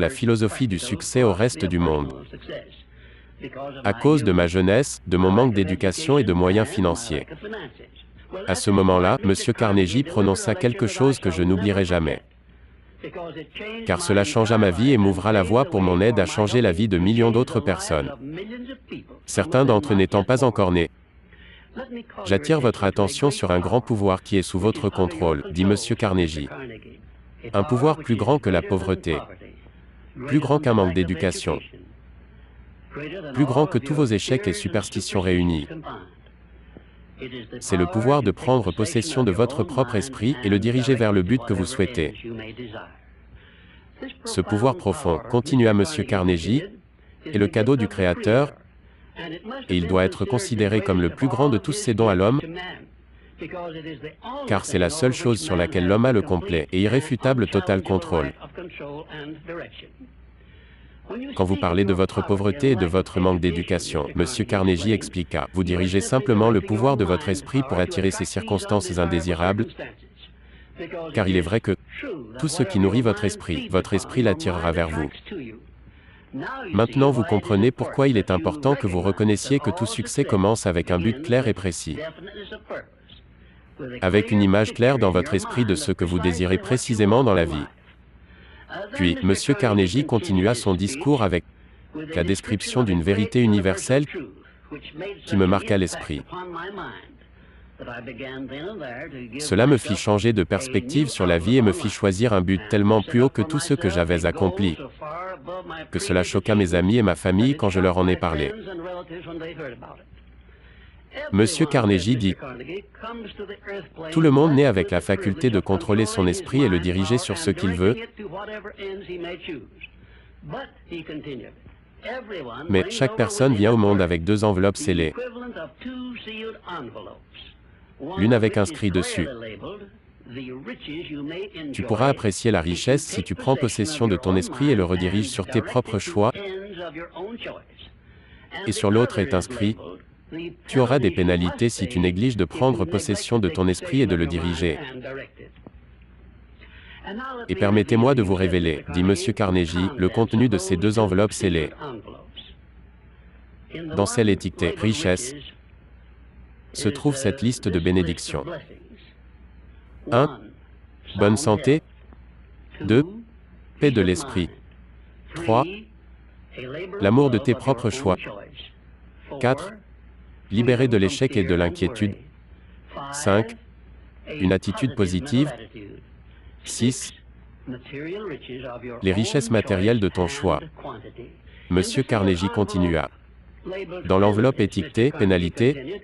la philosophie du succès au reste du monde. À cause de ma jeunesse, de mon manque d'éducation et de moyens financiers. À ce moment-là, M. Carnegie prononça quelque chose que je n'oublierai jamais. Car cela changea ma vie et m'ouvra la voie pour mon aide à changer la vie de millions d'autres personnes. Certains d'entre eux n'étant pas encore nés. J'attire votre attention sur un grand pouvoir qui est sous votre contrôle, dit M. Carnegie. Un pouvoir plus grand que la pauvreté. Plus grand qu'un manque d'éducation. Plus grand que tous vos échecs et superstitions réunis. C'est le pouvoir de prendre possession de votre propre esprit et le diriger vers le but que vous souhaitez. Ce pouvoir profond, continua M. Carnegie, est le cadeau du Créateur, et il doit être considéré comme le plus grand de tous ses dons à l'homme, car c'est la seule chose sur laquelle l'homme a le complet et irréfutable total contrôle. Quand vous parlez de votre pauvreté et de votre manque d'éducation, M. Carnegie expliqua, vous dirigez simplement le pouvoir de votre esprit pour attirer ces circonstances indésirables, car il est vrai que tout ce qui nourrit votre esprit l'attirera vers vous. Maintenant vous comprenez pourquoi il est important que vous reconnaissiez que tout succès commence avec un but clair et précis. Avec une image claire dans votre esprit de ce que vous désirez précisément dans la vie. Puis, M. Carnegie continua son discours avec la description d'une vérité universelle qui me marqua l'esprit. Cela me fit changer de perspective sur la vie et me fit choisir un but tellement plus haut que tout ce que j'avais accompli, que cela choqua mes amis et ma famille quand je leur en ai parlé. M. Carnegie dit, « Tout le monde naît avec la faculté de contrôler son esprit et le diriger sur ce qu'il veut, mais chaque personne vient au monde avec deux enveloppes scellées, l'une avec inscrit dessus. Tu pourras apprécier la richesse si tu prends possession de ton esprit et le rediriges sur tes propres choix, et sur l'autre est inscrit, tu auras des pénalités si tu négliges de prendre possession de ton esprit et de le diriger. Et permettez-moi de vous révéler, dit M. Carnegie, le contenu de ces deux enveloppes scellées. Dans celle étiquetée « Richesse » se trouve cette liste de bénédictions. 1. Bonne santé. 2. Paix de l'esprit. 3. L'amour de tes propres choix. 4. Libéré de l'échec et de l'inquiétude. 5. Une attitude positive. 6. Les richesses matérielles de ton choix. M. Carnegie continua. Dans l'enveloppe étiquetée « Pénalité »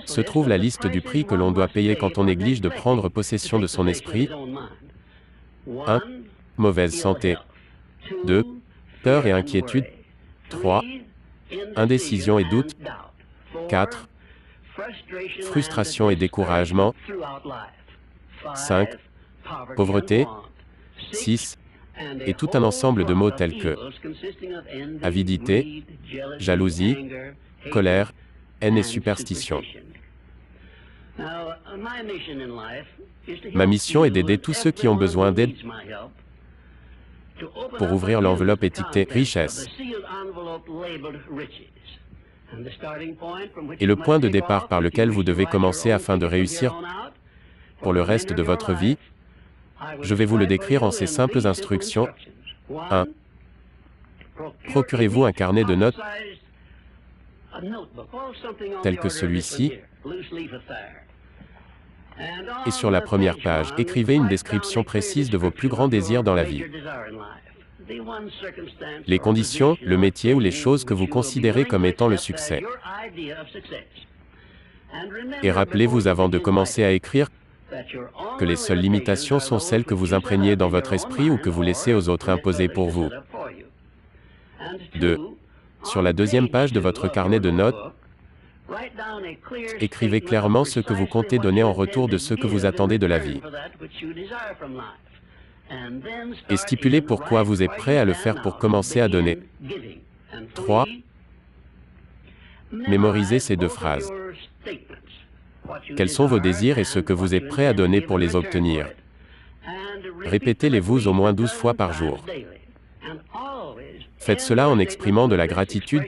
se trouve la liste du prix que l'on doit payer quand on néglige de prendre possession de son esprit. 1. Mauvaise santé. 2. Peur et inquiétude. 3. Indécision et doute. 4. Frustration et découragement. 5. Pauvreté. 6. Et tout un ensemble de mots tels que avidité, jalousie, colère, haine et superstition. Ma mission est d'aider tous ceux qui ont besoin d'aide pour ouvrir l'enveloppe étiquetée « Richesse ». Et le point de départ par lequel vous devez commencer afin de réussir pour le reste de votre vie, je vais vous le décrire en ces simples instructions. 1. Procurez-vous un carnet de notes tel que celui-ci, et sur la première page, écrivez une description précise de vos plus grands désirs dans la vie. Les conditions, le métier ou les choses que vous considérez comme étant le succès. Et rappelez-vous avant de commencer à écrire que les seules limitations sont celles que vous imprégnez dans votre esprit ou que vous laissez aux autres imposer pour vous. 2. Sur la deuxième page de votre carnet de notes, écrivez clairement ce que vous comptez donner en retour de ce que vous attendez de la vie. Et stipulez pourquoi vous êtes prêt à le faire pour commencer à donner. 3. Mémorisez ces deux phrases. Quels sont vos désirs et ce que vous êtes prêt à donner pour les obtenir? Répétez-les-vous au moins 12 fois par jour. Faites cela en exprimant de la gratitude